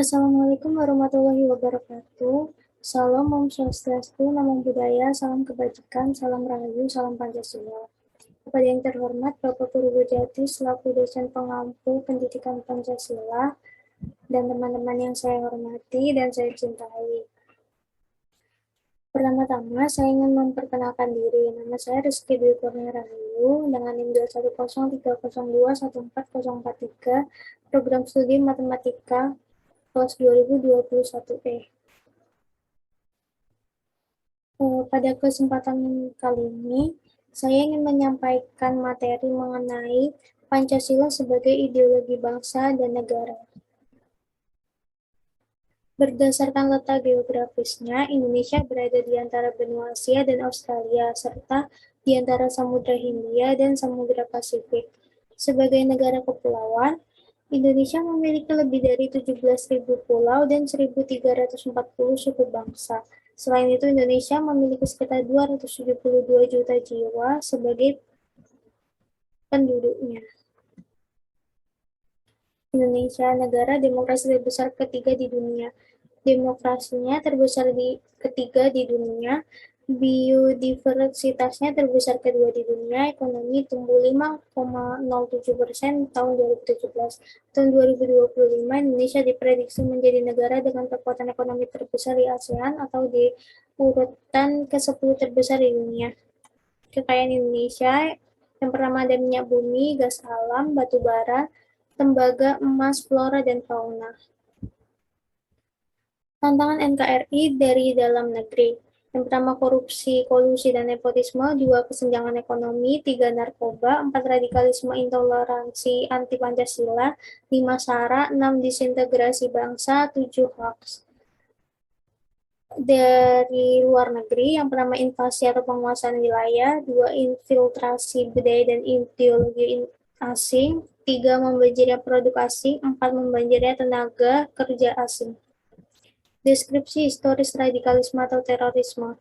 Assalamualaikum warahmatullahi wabarakatuh. Salam Om Swastiastu, Namo Buddhaya, salam kebajikan, salam rahayu, salam Pancasila. Kepada yang terhormat Bapak Guru Bujati selaku dosen pengampu pendidikan Pancasila dan teman-teman yang saya hormati dan saya cintai. Pertama-tama, saya ingin memperkenalkan diri. Nama saya Rizky Dwi Kurnia Rahayu dengan NIM 21030214043, Program Studi Matematika kelas 2021E. Pada kesempatan kali ini, saya ingin menyampaikan materi mengenai Pancasila sebagai ideologi bangsa dan negara. Berdasarkan letak geografisnya, Indonesia berada di antara benua Asia dan Australia, serta di antara Samudra Hindia dan Samudra Pasifik. Sebagai negara kepulauan, Indonesia memiliki lebih dari 17.000 pulau dan 1.340 suku bangsa. Selain itu, Indonesia memiliki sekitar 272 juta jiwa sebagai penduduknya. Indonesia negara demokrasi terbesar ketiga di dunia. Demokrasinya terbesar ketiga di dunia, biodiversitasnya terbesar kedua di dunia, ekonomi tumbuh 5,07% tahun 2017. Tahun 2025, Indonesia diprediksi menjadi negara dengan kekuatan ekonomi terbesar di ASEAN atau di urutan ke-10 terbesar di dunia. Kekayaan Indonesia yang pertama ada minyak bumi, gas alam, batu bara, tembaga, emas, flora, dan fauna. Tantangan NKRI dari dalam negeri. Yang pertama korupsi, kolusi, dan nepotisme, 2 kesenjangan ekonomi, 3 narkoba, 4 radikalisme intoleransi anti Pancasila, 5 SARA, 6 disintegrasi bangsa, 7 hoax. Dari luar negeri, yang pertama invasi atau penguasaan wilayah, 2 infiltrasi budaya dan ideologi asing, 3 membanjirnya produk asing, 4 membanjirnya tenaga kerja asing. Deskripsi historis radikalisme atau terorisme.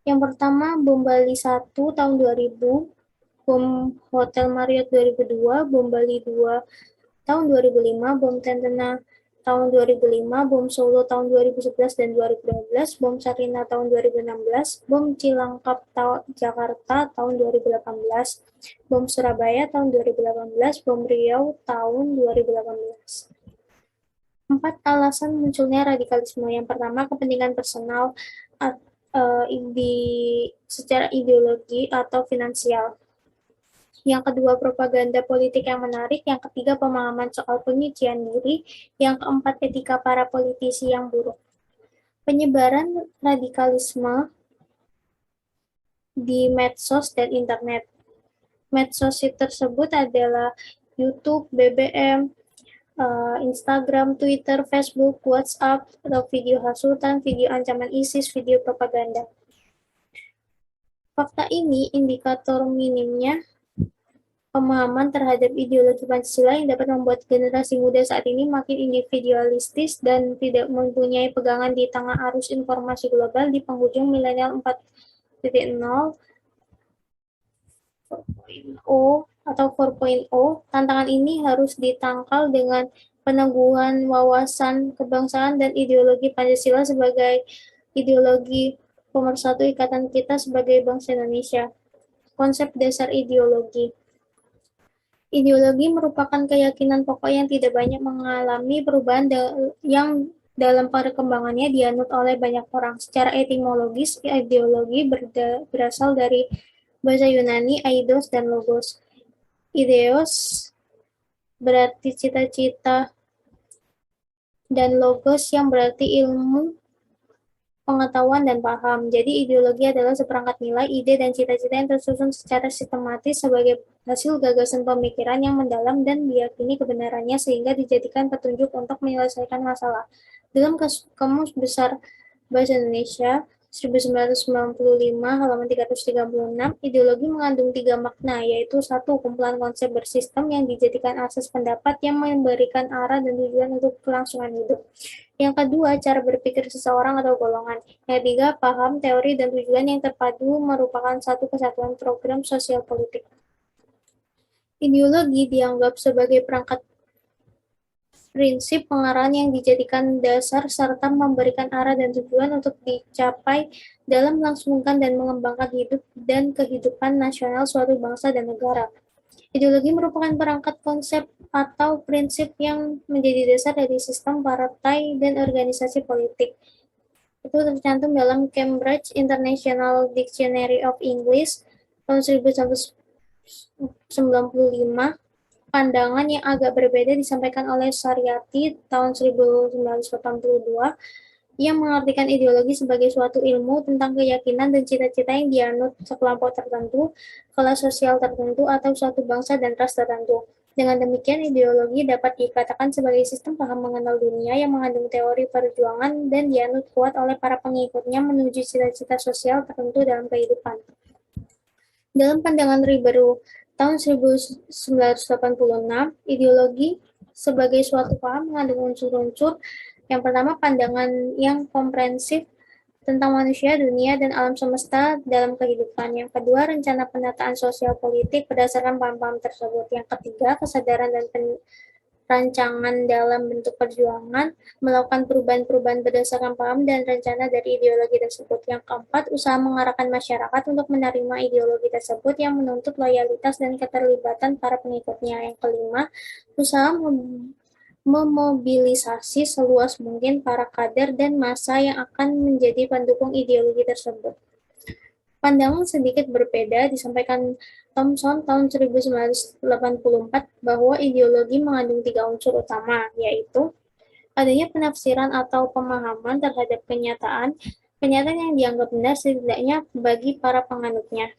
Yang pertama, bom Bali 1 tahun 2000, bom Hotel Marriott 2002, bom Bali 2 tahun 2005, bom Tentena tahun 2005, bom Solo tahun 2011 dan 2012, bom Sarina tahun 2016, bom Cilangkap Jakarta tahun 2018, bom Surabaya tahun 2018, bom Riau tahun 2018. 4 alasan munculnya radikalisme. Yang pertama, kepentingan personal secara ideologi atau finansial. Yang kedua, propaganda politik yang menarik. Yang ketiga, pemahaman soal penyucian diri. Yang keempat, etika para politisi yang buruk. Penyebaran radikalisme di medsos dan internet. Medsos tersebut adalah YouTube, BBM, Instagram, Twitter, Facebook, WhatsApp, atau video hasutan, video ancaman ISIS, video propaganda. Fakta ini indikator minimnya pemahaman terhadap ideologi Pancasila yang dapat membuat generasi muda saat ini makin individualistis dan tidak mempunyai pegangan di tengah arus informasi global di penghujung milenial 4.0 atau 4.0. Tantangan ini harus ditangkal dengan peneguhan wawasan kebangsaan dan ideologi Pancasila sebagai ideologi pemersatu ikatan kita sebagai bangsa Indonesia. Konsep dasar ideologi. Ideologi merupakan keyakinan pokok yang tidak banyak mengalami perubahan yang dalam perkembangannya dianut oleh banyak orang. Secara etimologis, ideologi berasal dari bahasa Yunani, eidos dan logos. Ideos berarti cita-cita dan logos yang berarti ilmu, pengetahuan, dan paham. Jadi ideologi adalah seperangkat nilai, ide, dan cita-cita yang tersusun secara sistematis sebagai hasil gagasan pemikiran yang mendalam dan diyakini kebenarannya sehingga dijadikan petunjuk untuk menyelesaikan masalah. Dalam Kamus Besar Bahasa Indonesia 1995 halaman 336, ideologi mengandung 3 makna, yaitu 1. Kumpulan konsep bersistem yang dijadikan asas pendapat yang memberikan arah dan tujuan untuk kelangsungan hidup. Yang kedua, cara berpikir seseorang atau golongan. Yang ketiga, paham, teori, dan tujuan yang terpadu merupakan satu kesatuan program sosial politik. Ideologi dianggap sebagai perangkat prinsip pengarahan yang dijadikan dasar serta memberikan arah dan tujuan untuk dicapai dalam melangsungkan dan mengembangkan hidup dan kehidupan nasional suatu bangsa dan negara. Ideologi merupakan perangkat konsep atau prinsip yang menjadi dasar dari sistem partai dan organisasi politik. Itu tercantum dalam Cambridge International Dictionary of English tahun 1995. Pandangan yang agak berbeda disampaikan oleh Saryati tahun 1982 yang mengartikan ideologi sebagai suatu ilmu tentang keyakinan dan cita-cita yang dianut sekelompok tertentu, kelas sosial tertentu, atau suatu bangsa dan ras tertentu. Dengan demikian, ideologi dapat dikatakan sebagai sistem paham mengenal dunia yang mengandung teori perjuangan dan dianut kuat oleh para pengikutnya menuju cita-cita sosial tertentu dalam kehidupan. Dalam pandangan Ribeiro tahun 1986, ideologi sebagai suatu paham mengandung unsur-unsur yang pertama, pandangan yang komprehensif tentang manusia, dunia, dan alam semesta dalam kehidupan. Yang kedua, rencana penataan sosial politik berdasarkan paham-paham tersebut. Yang ketiga, kesadaran dan rancangan dalam bentuk perjuangan, melakukan perubahan-perubahan berdasarkan paham dan rencana dari ideologi tersebut. Yang keempat, usaha mengarahkan masyarakat untuk menerima ideologi tersebut yang menuntut loyalitas dan keterlibatan para pengikutnya. Yang kelima, usaha memobilisasi seluas mungkin para kader dan massa yang akan menjadi pendukung ideologi tersebut. Pandangan sedikit berbeda disampaikan Thomson tahun 1984 bahwa ideologi mengandung 3 unsur utama, yaitu adanya penafsiran atau pemahaman terhadap kenyataan yang dianggap benar setidaknya bagi para penganutnya.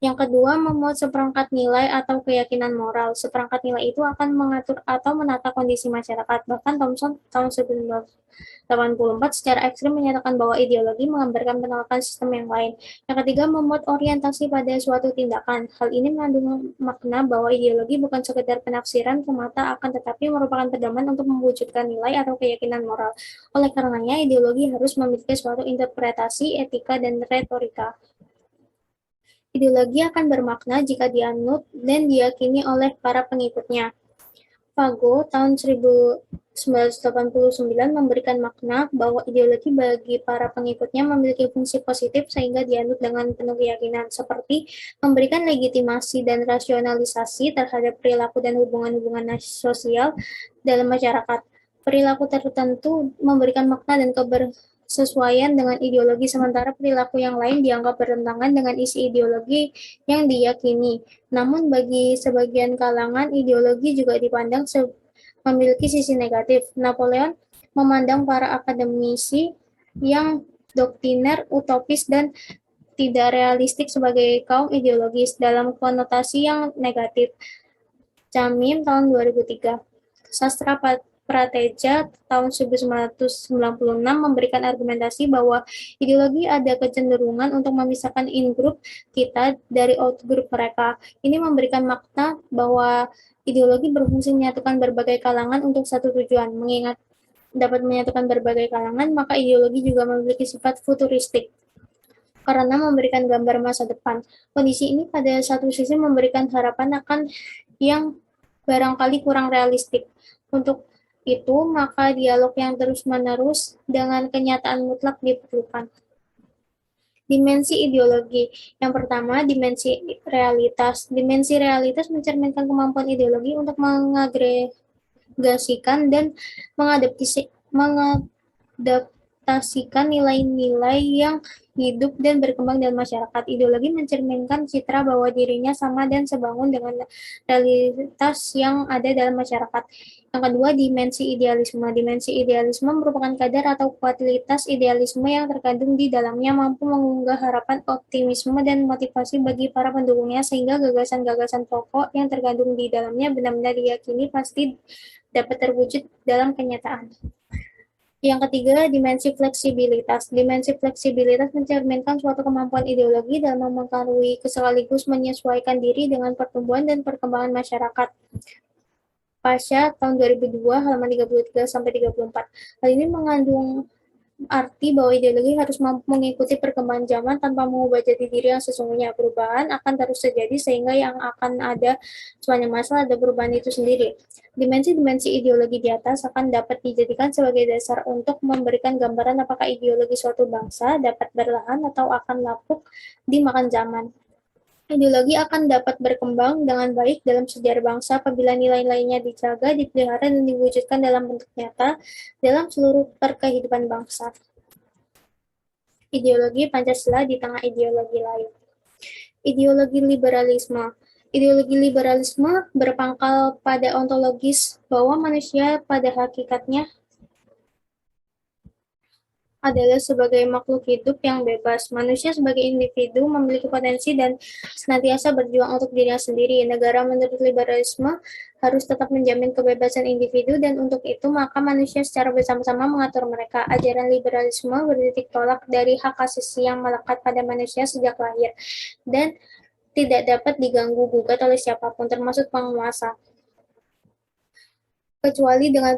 Yang kedua, memuat seperangkat nilai atau keyakinan moral. Seperangkat nilai itu akan mengatur atau menata kondisi masyarakat. Bahkan Thomson tahun 1984 secara ekstrim menyatakan bahwa ideologi menggambarkan penolakan sistem yang lain. Yang ketiga, memuat orientasi pada suatu tindakan. Hal ini mengandung makna bahwa ideologi bukan sekedar penafsiran semata, akan tetapi merupakan pedoman untuk mewujudkan nilai atau keyakinan moral. Oleh karenanya, ideologi harus memiliki suatu interpretasi, etika, dan retorika. Ideologi akan bermakna jika dianut dan diyakini oleh para pengikutnya. Fago tahun 1989 memberikan makna bahwa ideologi bagi para pengikutnya memiliki fungsi positif sehingga dianut dengan penuh keyakinan, seperti memberikan legitimasi dan rasionalisasi terhadap perilaku dan hubungan-hubungan sosial dalam masyarakat. Perilaku tertentu memberikan makna dan kebersesuaian dengan ideologi, sementara perilaku yang lain dianggap bertentangan dengan isi ideologi yang diyakini. Namun bagi sebagian kalangan, ideologi juga dipandang memiliki sisi negatif. Napoleon memandang para akademisi yang doktriner, utopis, dan tidak realistik sebagai kaum ideologis dalam konotasi yang negatif. Jamim tahun 2003. Sastra Prateja tahun 1996 memberikan argumentasi bahwa ideologi ada kecenderungan untuk memisahkan in-group kita dari out-group mereka. Ini memberikan makna bahwa ideologi berfungsi menyatukan berbagai kalangan untuk satu tujuan. Mengingat dapat menyatukan berbagai kalangan, maka ideologi juga memiliki sifat futuristik karena memberikan gambar masa depan. Kondisi ini pada satu sisi memberikan harapan akan yang barangkali kurang realistik. Untuk itu, maka dialog yang terus-menerus dengan kenyataan mutlak diperlukan. Dimensi ideologi. Yang pertama, dimensi realitas. Dimensi realitas mencerminkan kemampuan ideologi untuk mengagregasikan dan mengadaptasikan nilai-nilai yang hidup dan berkembang dalam masyarakat. Ideologi mencerminkan citra bahwa dirinya sama dan sebangun dengan realitas yang ada dalam masyarakat. Yang kedua, dimensi idealisme. Dimensi idealisme merupakan kadar atau kualitas idealisme yang terkandung di dalamnya, mampu mengunggah harapan, optimisme, dan motivasi bagi para pendukungnya, sehingga gagasan-gagasan pokok yang terkandung di dalamnya benar-benar diyakini pasti dapat terwujud dalam kenyataan. Yang ketiga, dimensi fleksibilitas. Dimensi fleksibilitas mencerminkan suatu kemampuan ideologi dalam mempengaruhi sekaligus menyesuaikan diri dengan pertumbuhan dan perkembangan masyarakat. Pasha tahun 2002 halaman 33 sampai 34. Hal ini mengandung arti bahwa ideologi harus mampu mengikuti perkembangan zaman tanpa mengubah jati diri yang sesungguhnya. Perubahan akan terus terjadi sehingga yang akan ada sepanjang masa ada perubahan itu sendiri. Dimensi-dimensi ideologi di atas akan dapat dijadikan sebagai dasar untuk memberikan gambaran apakah ideologi suatu bangsa dapat bertahan atau akan lapuk dimakan zaman. Ideologi akan dapat berkembang dengan baik dalam sejarah bangsa apabila nilai-nilainya dijaga, dipelihara, dan diwujudkan dalam bentuk nyata dalam seluruh perkehidupan bangsa. Ideologi Pancasila di tengah ideologi lain. Ideologi liberalisme. Ideologi liberalisme berpangkal pada ontologis bahwa manusia pada hakikatnya adalah sebagai makhluk hidup yang bebas. Manusia sebagai individu memiliki potensi dan senantiasa berjuang untuk dirinya sendiri. Negara menurut liberalisme harus tetap menjamin kebebasan individu dan untuk itu maka manusia secara bersama-sama mengatur mereka. Ajaran liberalisme bertitik tolak dari hak asasi yang melekat pada manusia sejak lahir dan tidak dapat diganggu gugat oleh siapapun termasuk penguasa kecuali dengan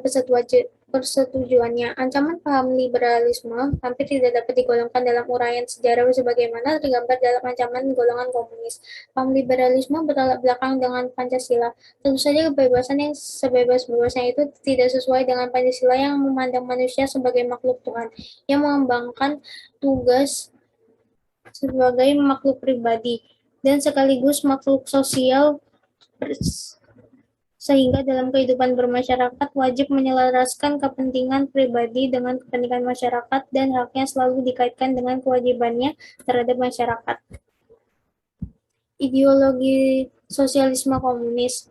persetujuannya. Ancaman paham liberalisme hampir tidak dapat digolongkan dalam uraian sejarah sebagaimana tergambar dalam ancaman golongan komunis. Paham liberalisme bertolak belakang dengan Pancasila. Tentu saja kebebasan yang sebebas-bebasnya itu tidak sesuai dengan Pancasila yang memandang manusia sebagai makhluk Tuhan, yang mengembangkan tugas sebagai makhluk pribadi dan sekaligus makhluk sosial sehingga dalam kehidupan bermasyarakat wajib menyelaraskan kepentingan pribadi dengan kepentingan masyarakat dan haknya selalu dikaitkan dengan kewajibannya terhadap masyarakat. Ideologi sosialisme komunis.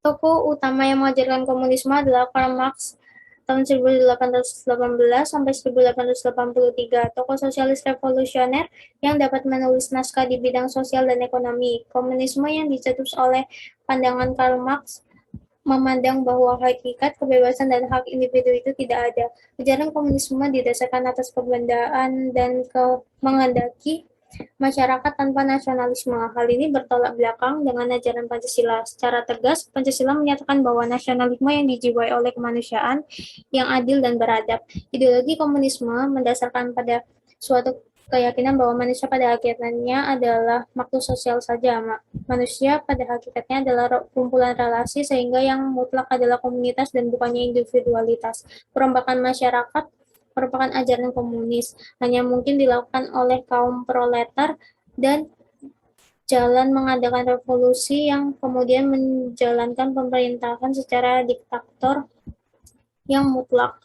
Tokoh utama yang mengajarkan komunisme adalah Karl Marx tahun 1818 sampai 1883, tokoh sosialis revolusioner yang dapat menulis naskah di bidang sosial dan ekonomi. Komunisme yang dicetus oleh pandangan Karl Marx memandang bahwa hakikat, kebebasan, dan hak individu itu tidak ada. Ajaran komunisme didasarkan atas kebendaan dan menghendaki masyarakat tanpa nasionalisme. Hal ini bertolak belakang dengan ajaran Pancasila. Secara tegas, Pancasila menyatakan bahwa nasionalisme yang dijiwai oleh kemanusiaan yang adil dan beradab. Ideologi komunisme mendasarkan pada suatu keyakinan bahwa manusia pada hakikatnya adalah makhluk sosial saja. Manusia pada hakikatnya adalah kumpulan relasi sehingga yang mutlak adalah komunitas dan bukannya individualitas. Perombakan masyarakat merupakan ajaran komunis, hanya mungkin dilakukan oleh kaum proletar dan jalan mengadakan revolusi yang kemudian menjalankan pemerintahan secara diktator yang mutlak.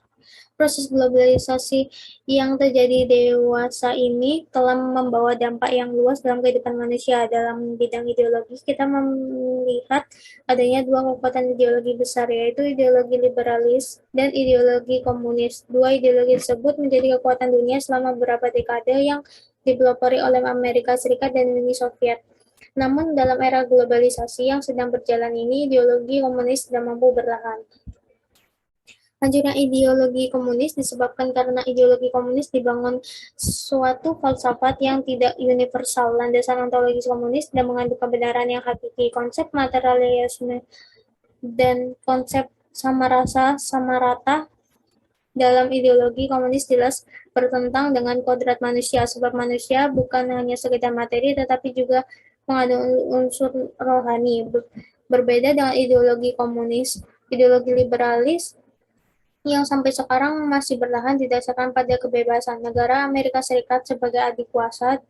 Proses globalisasi yang terjadi dewasa ini telah membawa dampak yang luas dalam kehidupan manusia. Dalam bidang ideologi, kita melihat adanya dua kekuatan ideologi besar, yaitu ideologi liberalis dan ideologi komunis. Dua ideologi tersebut menjadi kekuatan dunia selama beberapa dekade yang dipelopori oleh Amerika Serikat dan Uni Soviet. Namun dalam era globalisasi yang sedang berjalan ini, ideologi komunis tidak mampu bertahan. Hancurnya ideologi komunis disebabkan karena ideologi komunis dibangun suatu falsafat yang tidak universal. Landasan ontologis komunis dan mengandung kebenaran yang hakiki. Konsep materialisme dan konsep sama rasa, sama rata dalam ideologi komunis jelas bertentang dengan kodrat manusia, sebab manusia bukan hanya sekedar materi tetapi juga mengandung unsur rohani. Berbeda dengan ideologi komunis, ideologi liberalis yang sampai sekarang masih bertahan didasarkan pada kebebasan. Negara Amerika Serikat sebagai adik kuasa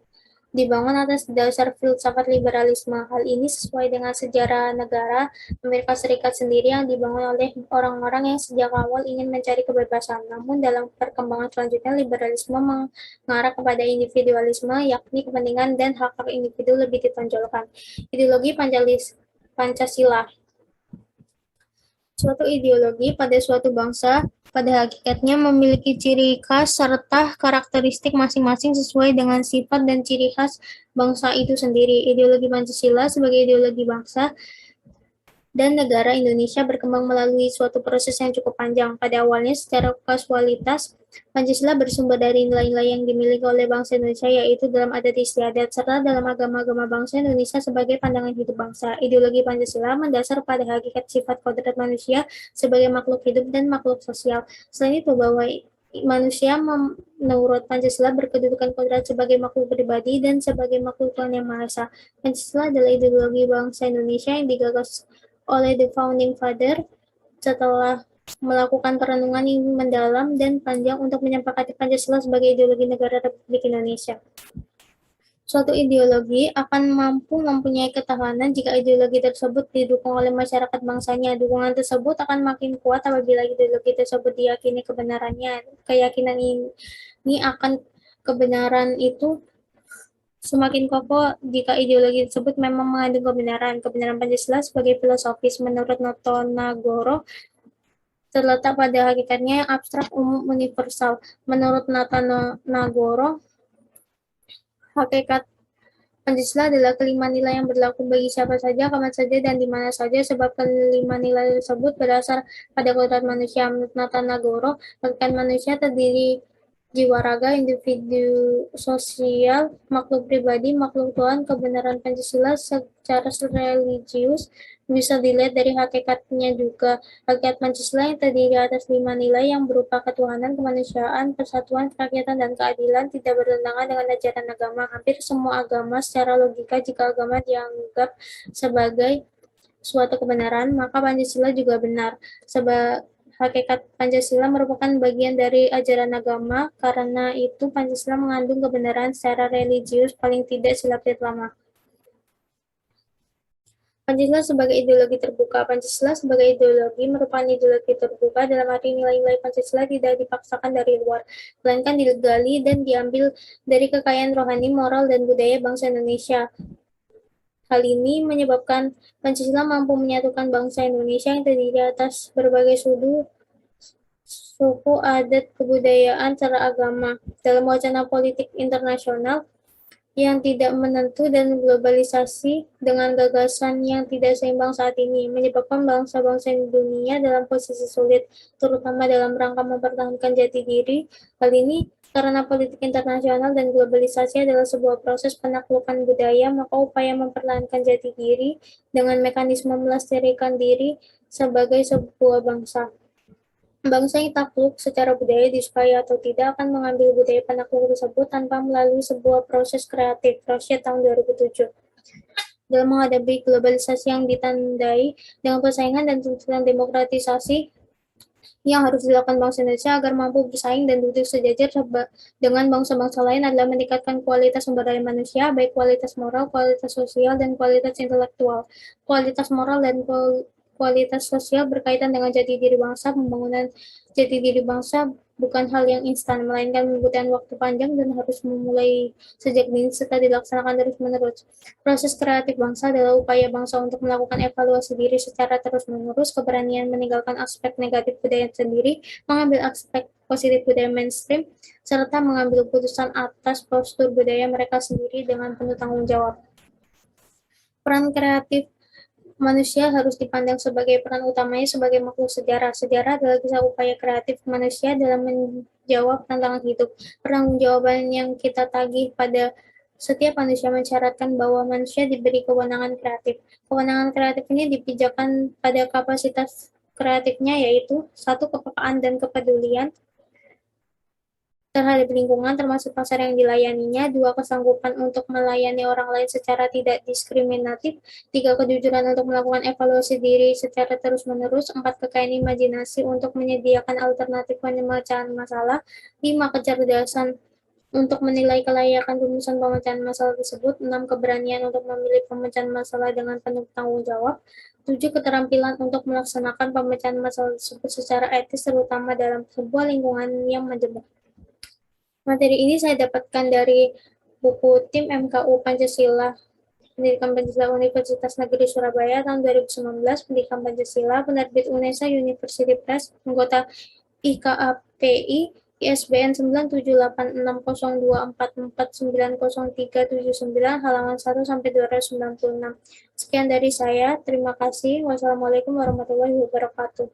dibangun atas dasar filsafat liberalisme. Hal ini sesuai dengan sejarah negara Amerika Serikat sendiri yang dibangun oleh orang-orang yang sejak awal ingin mencari kebebasan. Namun dalam perkembangan selanjutnya, liberalisme mengarah kepada individualisme, yakni kepentingan dan hak-hak individu lebih ditonjolkan. Ideologi Pancasila. Suatu ideologi pada suatu bangsa pada hakikatnya memiliki ciri khas serta karakteristik masing-masing sesuai dengan sifat dan ciri khas bangsa itu sendiri. Ideologi Pancasila sebagai ideologi bangsa dan negara Indonesia berkembang melalui suatu proses yang cukup panjang. Pada awalnya secara kasualitas, Pancasila bersumber dari nilai-nilai yang dimiliki oleh bangsa Indonesia, yaitu dalam adat istiadat, serta dalam agama-agama bangsa Indonesia sebagai pandangan hidup bangsa. Ideologi Pancasila mendasar pada hakikat sifat kodrat manusia sebagai makhluk hidup dan makhluk sosial. Selain itu, bahwa manusia menurut Pancasila berkedudukan kodrat sebagai makhluk pribadi dan sebagai makhluk Tuhan Yang Maha Esa. Pancasila adalah ideologi bangsa Indonesia yang digagas oleh the founding father setelah melakukan perenungan yang mendalam dan panjang untuk menyepakati Pancasila sebagai ideologi negara Republik Indonesia. Suatu ideologi akan mampu mempunyai ketahanan jika ideologi tersebut didukung oleh masyarakat bangsanya. Dukungan tersebut akan makin kuat apabila ideologi tersebut diyakini kebenarannya. Keyakinan ini akan kebenaran itu semakin kokoh jika ideologi tersebut memang mengandung kebenaran. Kebenaran Pancasila sebagai filosofis menurut Noto Nagoro terletak pada hakikatnya yang abstrak, umum, universal. Menurut Noto Nagoro, hakikat Pancasila adalah kelima nilai yang berlaku bagi siapa saja, kapan saja, dan di mana saja, sebab kelima nilai tersebut berdasar pada kodrat manusia. Menurut Nata Nagoro, hakikat manusia terdiri jiwa raga, individu sosial, makhluk pribadi, makhluk Tuhan. Kebenaran Pancasila secara religius bisa dilihat dari hakikatnya juga. Hakikat Pancasila yang terdiri atas 5 nilai yang berupa ketuhanan, kemanusiaan, persatuan, kerakyatan, dan keadilan tidak bertentangan dengan ajaran agama. Hampir semua agama secara logika, jika agama dianggap sebagai suatu kebenaran, maka Pancasila juga benar. Sebab hakikat Pancasila merupakan bagian dari ajaran agama, karena itu Pancasila mengandung kebenaran secara religius paling tidak sila pertama. Pancasila sebagai ideologi terbuka. Pancasila sebagai ideologi merupakan ideologi terbuka dalam arti nilai-nilai Pancasila tidak dipaksakan dari luar, melainkan digali dan diambil dari kekayaan rohani, moral, dan budaya bangsa Indonesia. Hal ini menyebabkan Pancasila mampu menyatukan bangsa Indonesia yang terdiri atas berbagai suku, adat, kebudayaan, serta agama. Dalam wacana politik internasional yang tidak menentu dan globalisasi dengan gagasan yang tidak seimbang saat ini, menyebabkan bangsa-bangsa dunia dalam posisi sulit, terutama dalam rangka mempertahankan jati diri. Hal ini karena politik internasional dan globalisasi adalah sebuah proses penaklukan budaya, maka upaya mempertahankan jati diri dengan mekanisme melestarikan diri sebagai sebuah bangsa. Bangsa yang takluk secara budaya disukai atau tidak akan mengambil budaya penakluk tersebut tanpa melalui sebuah proses kreatif. Rosia tahun 2007. Dalam menghadapi globalisasi yang ditandai dengan persaingan dan tuntutan demokratisasi yang harus dilakukan bangsa Indonesia agar mampu bersaing dan duduk sejajar dengan bangsa-bangsa lain adalah meningkatkan kualitas sumber daya manusia, baik kualitas moral, kualitas sosial, dan kualitas intelektual. Kualitas moral dan kualitas sosial berkaitan dengan jati diri bangsa. Pembangunan jati diri bangsa bukan hal yang instan, melainkan membutuhkan waktu panjang dan harus memulai sejak dini serta dilaksanakan terus-menerus. Proses kreatif bangsa adalah upaya bangsa untuk melakukan evaluasi diri secara terus-menerus, keberanian meninggalkan aspek negatif budaya sendiri, mengambil aspek positif budaya mainstream, serta mengambil keputusan atas postur budaya mereka sendiri dengan penuh tanggung jawab. Peran kreatif manusia harus dipandang sebagai peran utamanya sebagai makhluk sejarah. Sejarah adalah kisah upaya kreatif manusia dalam menjawab tantangan hidup. Pertanggungjawaban yang kita tagih pada setiap manusia mensyaratkan bahwa manusia diberi kewenangan kreatif. Kewenangan kreatif ini dipijakan pada kapasitas kreatifnya, yaitu satu, kepekaan dan kepedulian terhadap lingkungan termasuk pasar yang dilayaninya, dua, kesanggupan untuk melayani orang lain secara tidak diskriminatif, tiga, kejujuran untuk melakukan evaluasi diri secara terus-menerus, empat, kekayaan imajinasi untuk menyediakan alternatif pemecahan masalah, lima, kecerdasan untuk menilai kelayakan rumusan pemecahan masalah tersebut, enam, keberanian untuk memilih pemecahan masalah dengan penuh tanggung jawab, tujuh, keterampilan untuk melaksanakan pemecahan masalah tersebut secara etis, terutama dalam sebuah lingkungan yang menjebak. Materi ini saya dapatkan dari buku Tim MKU Pancasila, Pendidikan Pancasila Universitas Negeri Surabaya tahun 2019, Pendidikan Pancasila, penerbit UNESA University Press, anggota IKAPI, ISBN 9786024490379, halaman 1 sampai 296. Sekian dari saya, terima kasih. Wassalamualaikum warahmatullahi wabarakatuh.